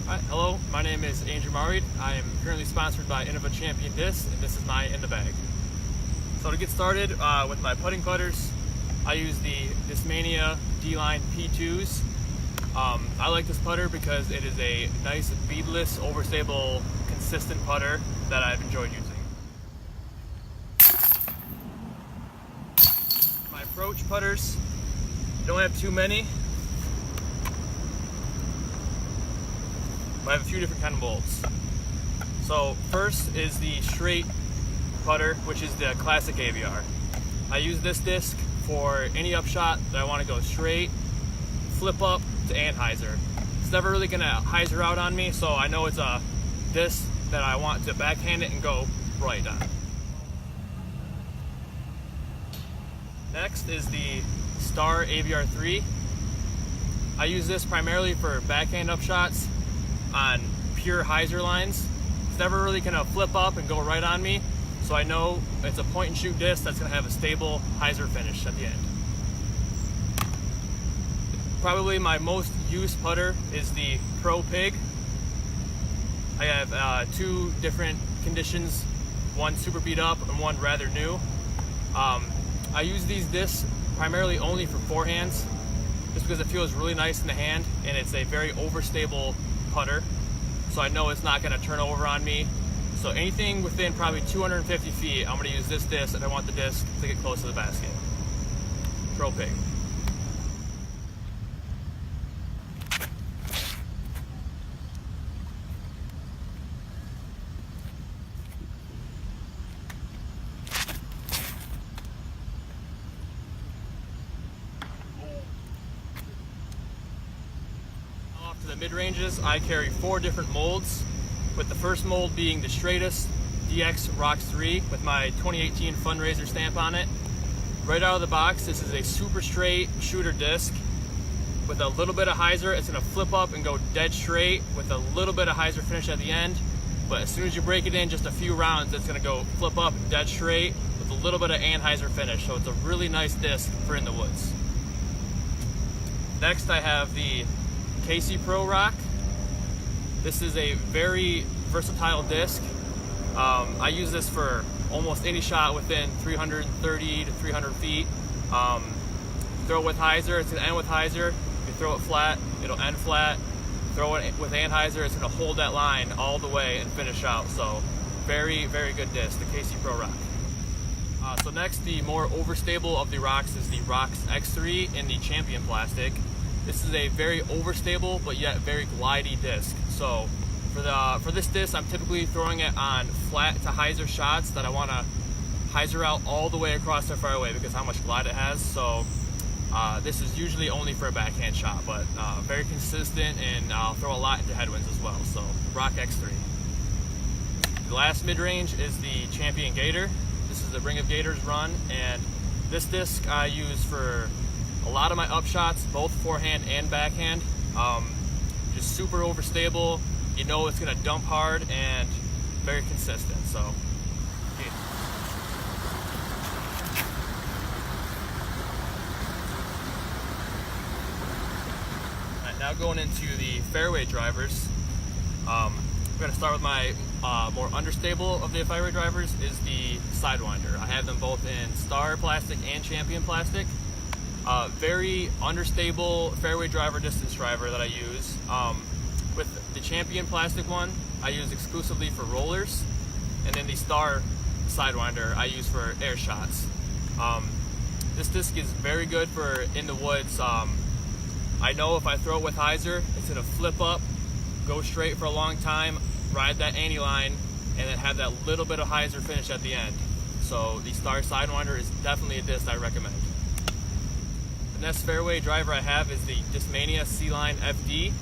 Hi, hello, my name is Andrew Marwede. I am currently sponsored by Innova Champion Disc, and this is my In the Bag. So to get started with my putting putters, I use the Discmania D-Line P2s. I like this putter because it is a nice, beadless, overstable, consistent putter that I've enjoyed using. My approach putters, don't have too many. I have a few different kind of molds. So first is the straight putter, which is the classic Aviar. I use this disc for any upshot that I want to go straight, flip up to anhyzer. It's never really going to hyzer out on me, so I know it's a disc that I want to backhand it and go right on. Next is the Star Aviar 3. I use this primarily for backhand upshots on pure hyzer lines. It's never really gonna flip up and go right on me, so I know it's a point and shoot disc that's gonna have a stable hyzer finish at the end. Probably my most used putter is the Pro Pig. I have two different conditions, one super beat up and one rather new. I use these discs primarily only for forehands, just because it feels really nice in the hand and it's a very overstable putter, so I know it's not going to turn over on me. So anything within probably 250 feet, I'm going to use this disc if I want the disc to get close to the basket. Pro Pig. The mid-ranges, I carry 4 different molds, with the first mold being the straightest DX Roc 3 with my 2018 fundraiser stamp on it. Right out of the box, this is a super straight shooter disc with a little bit of hyzer. It's going to flip up and go dead straight with a little bit of hyzer finish at the end, but as soon as you break it in just a few rounds, it's going to go flip up dead straight with a little bit of anhyzer finish, so it's a really nice disc for in the woods. Next I have the Pro Roc. This is a very versatile disc. I use this for almost any shot within 330 to 300 feet. Throw it with hyzer, it's going to end with hyzer. If you throw it flat, it'll end flat. Throw it with anhyzer, it's going to hold that line all the way and finish out. So very, very good disc, the Pro Roc. So next, the more overstable of the rocks is the Roc X3 in the Champion plastic. This is a very overstable but yet very glidey disc. So for this disc, I'm typically throwing it on flat to hyzer shots that I want to hyzer out all the way across the fairway because how much glide it has. So this is usually only for a backhand shot, but very consistent, and I'll throw a lot into headwinds as well. So Roc X3. The last mid-range is the Champion Gator. This is the Ring of Gators run, and this disc I use for a lot of my upshots, both forehand and backhand. Just super overstable. You know it's going to dump hard and very consistent. So, yeah. All right, now going into the fairway drivers. We're going to start with my more understable of the fairway drivers is the Sidewinder. I have them both in Star plastic and Champion plastic. Very understable fairway driver, distance driver that I use. With the Champion plastic one, I use exclusively for rollers, and then the Star Sidewinder I use for air shots. This disc is very good for in the woods. I know if I throw it with hyzer, it's gonna flip up, go straight for a long time, ride that ante line, and then have that little bit of hyzer finish at the end. So the Star Sidewinder is definitely a disc I recommend. The next fairway driver I have is the Discmania C-Line FD.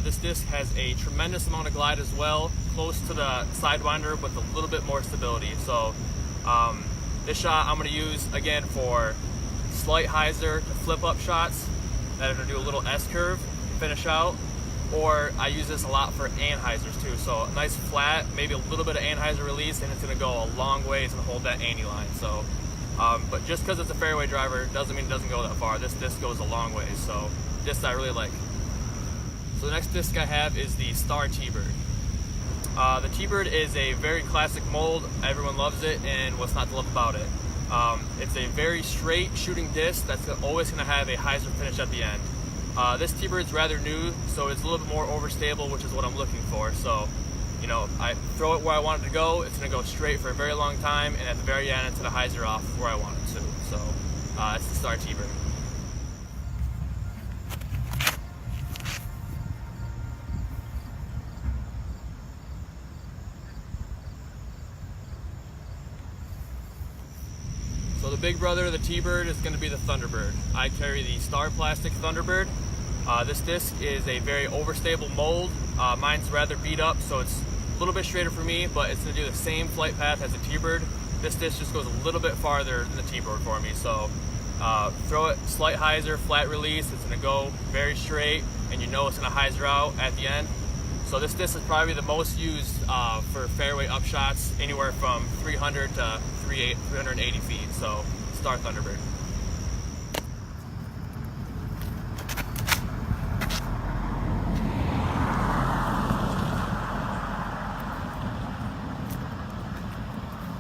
This disc has a tremendous amount of glide as well, close to the Sidewinder with a little bit more stability. So this shot I'm going to use again for slight hyzer to flip up shots that are going to do a little S-curve, finish out, or I use this a lot for anhyzers too. So a nice flat, maybe a little bit of anhyzer release, and it's going to go a long way to hold that ante line. So But just because it's a fairway driver doesn't mean it doesn't go that far. This disc goes a long way, so disc I really like. So the next disc I have is the Star TeeBird. The TeeBird is a very classic mold. Everyone loves it, and what's not to love about it? It's a very straight shooting disc that's always going to have a hyzer finish at the end. This TeeBird's rather new, so it's a little bit more overstable, which is what I'm looking for. So, you know, I throw it where I want it to go. It's going to go straight for a very long time, and at the very end, it's going to hyzer off where I want it to. So, it's the Star TeeBird. So the big brother of the TeeBird is going to be the ThunderBird. I carry the Star Plastic ThunderBird. This disc is a very overstable mold. Mine's rather beat up, so it's a little bit straighter for me, but it's going to do the same flight path as the TeeBird. This disc just goes a little bit farther than the TeeBird for me. So throw it slight hyzer, flat release. It's going to go very straight, and you know it's going to hyzer out at the end. So this disc is probably the most used for fairway upshots, anywhere from 300 to 380 feet. So Star ThunderBird.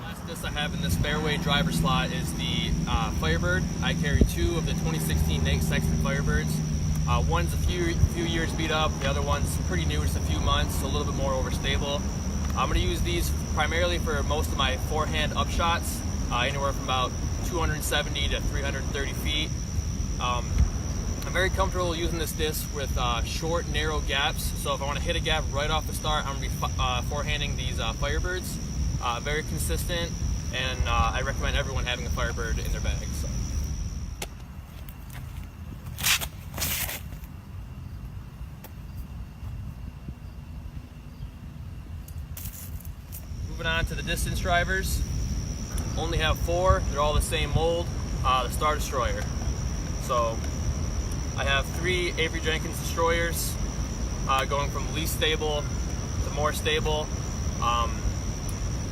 Last disc I have in this fairway driver slot is the Firebird. I carry two of the 2016 Sexton Firebirds. One's a few years beat up, the other one's pretty new, just a few months, so a little bit more overstable. I'm going to use these primarily for most of my forehand upshots, anywhere from about 270 to 330 feet. I'm very comfortable using this disc with short, narrow gaps, so if I want to hit a gap right off the start, I'm going to be forehanding these Firebirds. Very consistent, and I recommend everyone having a Firebird in their bag. So. Moving on to the distance drivers, only have four. They're all the same mold, the Star Destroyer. So I have three Avery Jenkins Destroyers, going from least stable to more stable.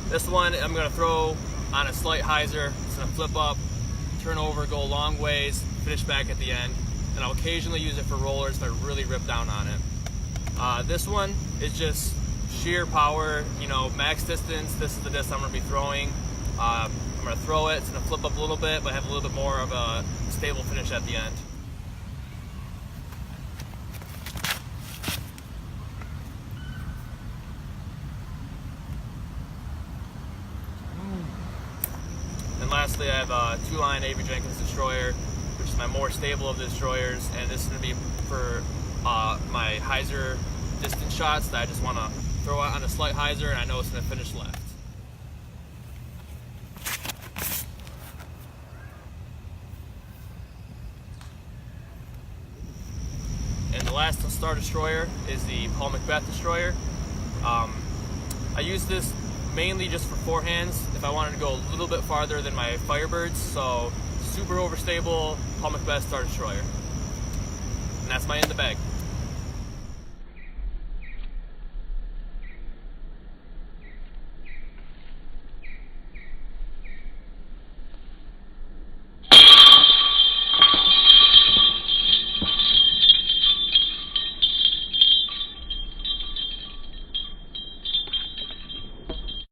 This one I'm going to throw on a slight hyzer. It's going to flip up, turn over, go a long ways, finish back at the end, and I'll occasionally use it for rollers if I really rip down on it. This one is just sheer power, you know, max distance. This is the disc I'm going to be throwing. I'm going to throw it. It's going to flip up a little bit, but have a little bit more of a stable finish at the end. And lastly, I have a two-line Avery Jenkins Destroyer, which is my more stable of the destroyers, and this is going to be for my hyzer distance shots that I just want to throw out on a slight hyzer, and I know it's going to finish left. And the last Star Destroyer is the Paul McBeth Destroyer. I use this mainly just for forehands if I wanted to go a little bit farther than my Firebirds, so super overstable Paul McBeth Star Destroyer. And that's my in the bag.